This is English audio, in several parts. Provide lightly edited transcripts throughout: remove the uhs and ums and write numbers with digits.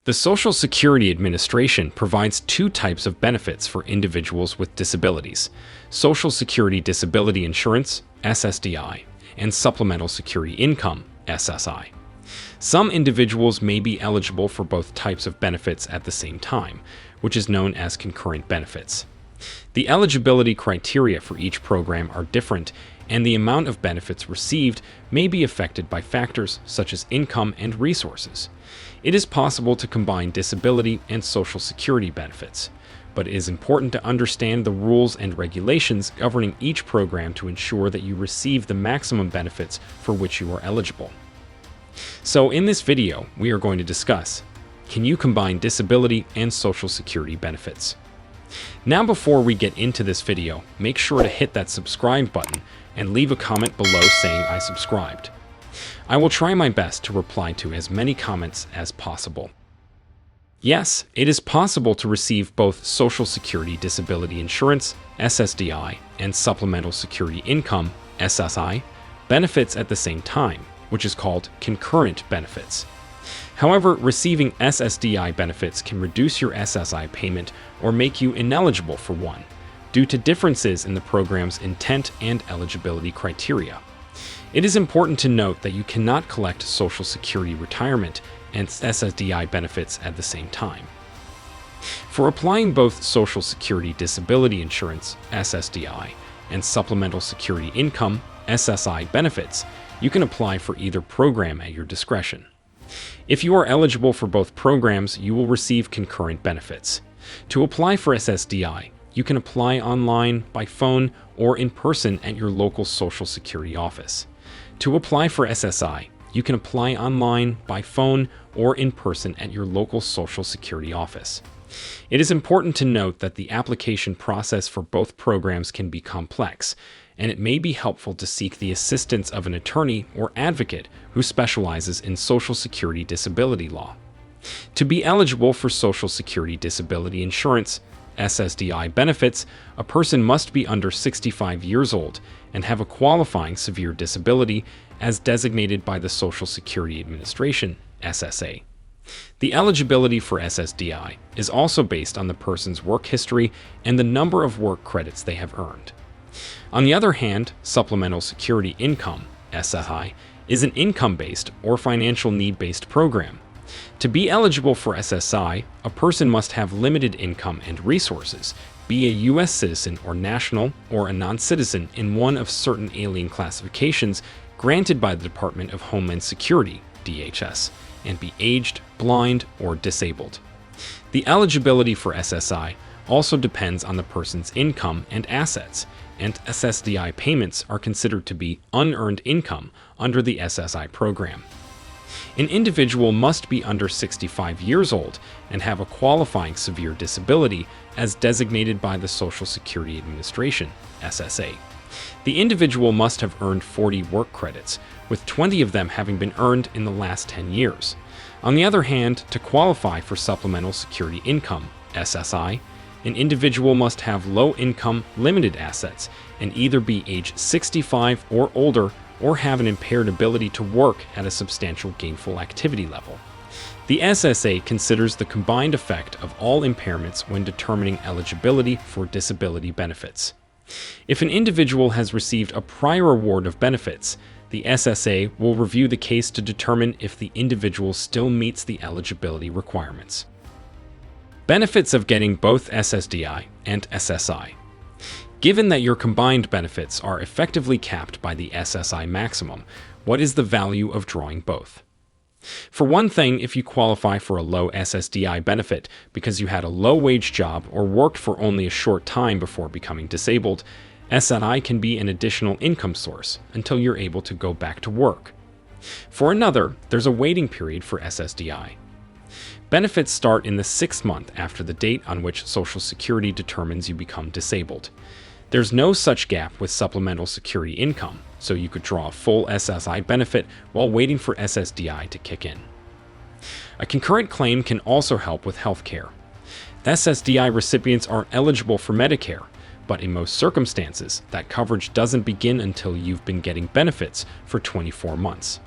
The Social Security Administration provides two types of benefits for individuals with disabilities: Social Security Disability Insurance, SSDI, and Supplemental Security Income, SSI. Some individuals may be eligible for both types of benefits at the same time, which is known as concurrent benefits. The eligibility criteria for each program are different, and the amount of benefits received may be affected by factors such as income and resources. It is possible to combine disability and Social Security benefits, but it is important to understand the rules and regulations governing each program to ensure that you receive the maximum benefits for which you are eligible. So in this video, we are going to discuss, can you combine disability and Social Security benefits? Now before we get into this video, make sure to hit that subscribe button and leave a comment below saying I subscribed. I will try my best to reply to as many comments as possible. Yes, it is possible to receive both Social Security Disability Insurance, SSDI, and Supplemental Security Income, SSI, benefits at the same time, which is called concurrent benefits. However, receiving SSDI benefits can reduce your SSI payment or make you ineligible for one, due to differences in the program's intent and eligibility criteria. It is important to note that you cannot collect Social Security retirement and SSDI benefits at the same time. For applying both Social Security Disability Insurance, SSDI, and Supplemental Security Income, SSI benefits, you can apply for either program at your discretion. If you are eligible for both programs, you will receive concurrent benefits. To apply for SSDI, you can apply online, by phone, or in person at your local Social Security office. To apply for SSI, you can apply online, by phone, or in person at your local Social Security office. It is important to note that the application process for both programs can be complex, and it may be helpful to seek the assistance of an attorney or advocate who specializes in Social Security disability law. To be eligible for Social Security Disability Insurance, SSDI benefits, a person must be under 65 years old and have a qualifying severe disability as designated by the Social Security Administration, SSA. The eligibility for SSDI is also based on the person's work history and the number of work credits they have earned. On the other hand, Supplemental Security Income, SSI, is an income-based or financial need-based program. To be eligible for SSI, a person must have limited income and resources, be a U.S. citizen or national, or a non-citizen in one of certain alien classifications granted by the Department of Homeland Security, DHS, and be aged, blind, or disabled. The eligibility for SSI also depends on the person's income and assets, and SSDI payments are considered to be unearned income under the SSI program. An individual must be under 65 years old and have a qualifying severe disability as designated by the Social Security Administration, SSA. The individual must have earned 40 work credits, with 20 of them having been earned in the last 10 years. On the other hand, to qualify for Supplemental Security Income, SSI, an individual must have low-income, limited assets and either be age 65 or older or have an impaired ability to work at a substantial gainful activity level. The SSA considers the combined effect of all impairments when determining eligibility for disability benefits. If an individual has received a prior award of benefits, the SSA will review the case to determine if the individual still meets the eligibility requirements. Benefits of getting both SSDI and SSI. Given that your combined benefits are effectively capped by the SSI maximum, what is the value of drawing both? For one thing, if you qualify for a low SSDI benefit because you had a low-wage job or worked for only a short time before becoming disabled, SSI can be an additional income source until you're able to go back to work. For another, there's a waiting period for SSDI. Benefits start in the 6th month after the date on which Social Security determines you become disabled. There's no such gap with Supplemental Security Income, so you could draw a full SSI benefit while waiting for SSDI to kick in. A concurrent claim can also help with health care. SSDI recipients are eligible for Medicare, but in most circumstances, that coverage doesn't begin until you've been getting benefits for 24 months.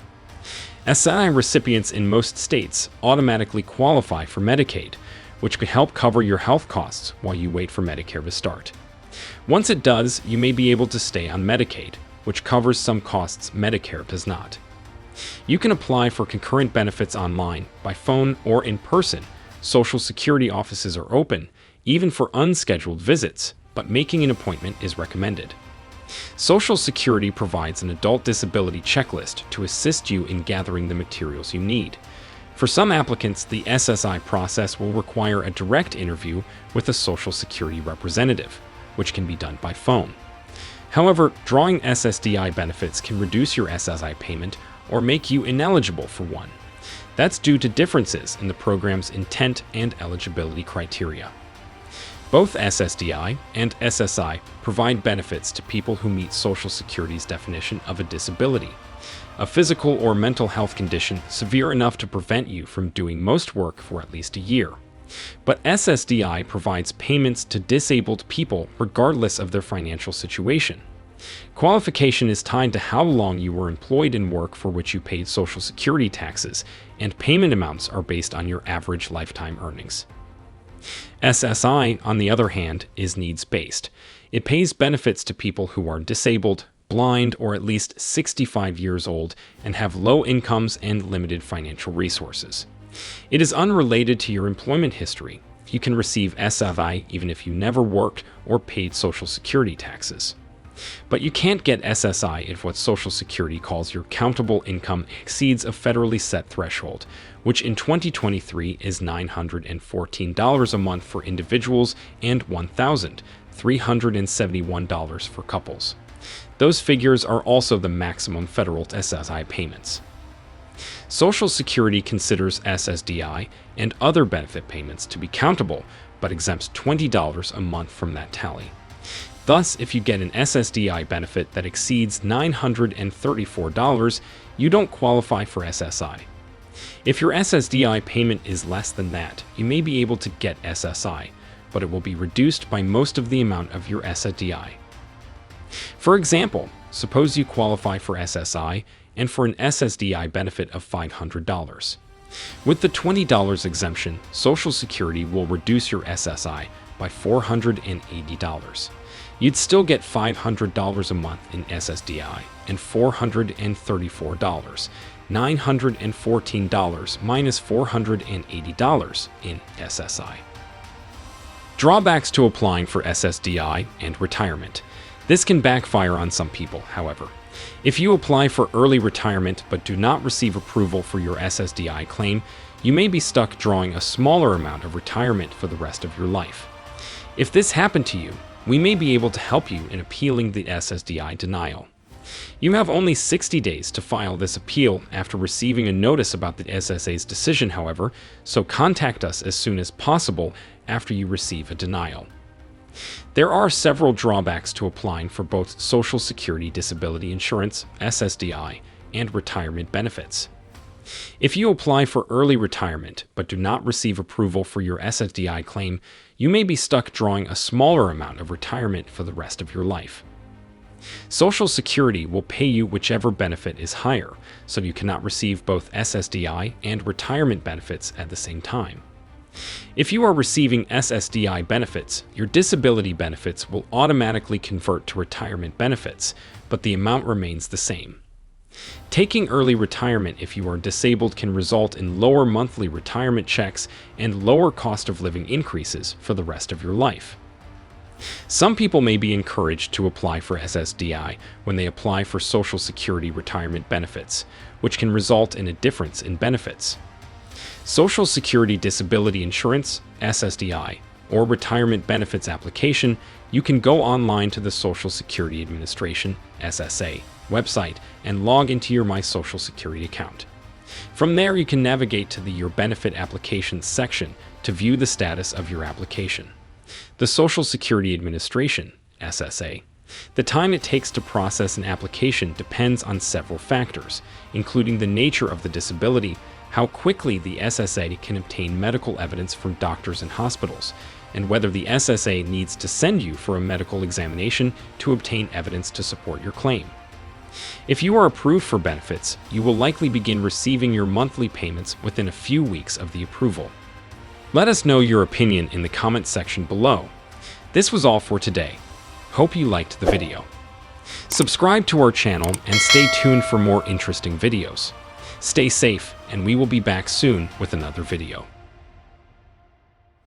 SSI recipients in most states automatically qualify for Medicaid, which could help cover your health costs while you wait for Medicare to start. Once it does, you may be able to stay on Medicaid, which covers some costs Medicare does not. You can apply for concurrent benefits online, by phone, or in person. Social Security offices are open, even for unscheduled visits, but making an appointment is recommended. Social Security provides an adult disability checklist to assist you in gathering the materials you need. For some applicants, the SSI process will require a direct interview with a Social Security representative, which can be done by phone. However, drawing SSDI benefits can reduce your SSI payment or make you ineligible for one. That's due to differences in the program's intent and eligibility criteria. Both SSDI and SSI provide benefits to people who meet Social Security's definition of a disability, a physical or mental health condition severe enough to prevent you from doing most work for at least a year. But SSDI provides payments to disabled people regardless of their financial situation. Qualification is tied to how long you were employed in work for which you paid Social Security taxes, and payment amounts are based on your average lifetime earnings. SSI, on the other hand, is needs-based. It pays benefits to people who are disabled, blind, or at least 65 years old and have low incomes and limited financial resources. It is unrelated to your employment history. You can receive SSI even if you never worked or paid Social Security taxes. But you can't get SSI if what Social Security calls your countable income exceeds a federally set threshold, which in 2023 is $914 a month for individuals and $1,371 for couples. Those figures are also the maximum federal SSI payments. Social Security considers SSDI and other benefit payments to be countable, but exempts $20 a month from that tally. Thus, if you get an SSDI benefit that exceeds $934, you don't qualify for SSI. If your SSDI payment is less than that, you may be able to get SSI, but it will be reduced by most of the amount of your SSDI. For example, suppose you qualify for SSI and for an SSDI benefit of $500. With the $20 exemption, Social Security will reduce your SSI by $480. You'd still get $500 a month in SSDI and $434, $914 minus $480 in SSI. Drawbacks to applying for SSDI and retirement. This can backfire on some people, however. If you apply for early retirement but do not receive approval for your SSDI claim, you may be stuck drawing a smaller amount of retirement for the rest of your life. If this happened to you, we may be able to help you in appealing the SSDI denial. You have only 60 days to file this appeal after receiving a notice about the SSA's decision, however, so contact us as soon as possible after you receive a denial. There are several drawbacks to applying for both Social Security Disability Insurance, SSDI, and retirement benefits. If you apply for early retirement but do not receive approval for your SSDI claim, you may be stuck drawing a smaller amount of retirement for the rest of your life. Social Security will pay you whichever benefit is higher, so you cannot receive both SSDI and retirement benefits at the same time. If you are receiving SSDI benefits, your disability benefits will automatically convert to retirement benefits, but the amount remains the same. Taking early retirement if you are disabled can result in lower monthly retirement checks and lower cost of living increases for the rest of your life. Some people may be encouraged to apply for SSDI when they apply for Social Security retirement benefits, which can result in a difference in benefits. Social Security Disability Insurance, SSDI, or retirement benefits application, you can go online to the Social Security Administration, SSA, website and log into your My Social Security account. From there, you can navigate to the Your Benefit Applications section to view the status of your application. The Social Security Administration, SSA. The time it takes to process an application depends on several factors, including the nature of the disability, how quickly the SSA can obtain medical evidence from doctors and hospitals, and whether the SSA needs to send you for a medical examination to obtain evidence to support your claim. If you are approved for benefits, you will likely begin receiving your monthly payments within a few weeks of the approval. Let us know your opinion in the comment section below. This was all for today. Hope you liked the video. Subscribe to our channel and stay tuned for more interesting videos. Stay safe, and we will be back soon with another video.